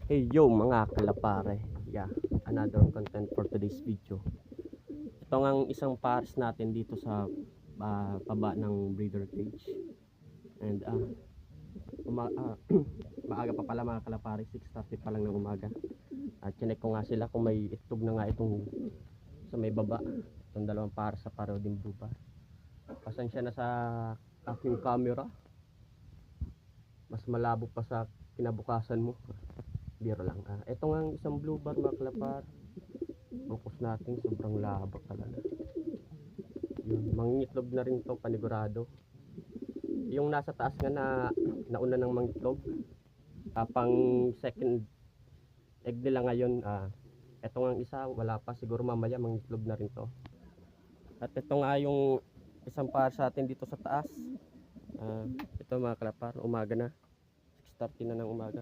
Hey yo mga kalapare, yeah, another content for today's video. Ito ang isang pares natin dito sa baba ng breeder cage. And maaga pa pala mga kalapare, 6:30 pa lang ng umaga. At chinek ko nga sila kung may itlog na nga itong sa may baba. Itong dalawang pares sa pareho din blue bar. Pasensya na sa aking camera, mas malabo pa sa kinabukasan mo. Biro lang. Ito nga ang isang blue bar mga kalapar. Focus natin, sobrang labo talaga. Yun, mangingitlog na rin to panigurado. Yung nasa taas nga na nauna ng mangitlog, pang second egg nila ngayon. Ito nga ang isa, wala pa, siguro mamaya mangitlog na rin to. At ito nga yung isang par sa atin dito sa taas. Ito mga kalapar, umaga na, 6:30 na ng umaga.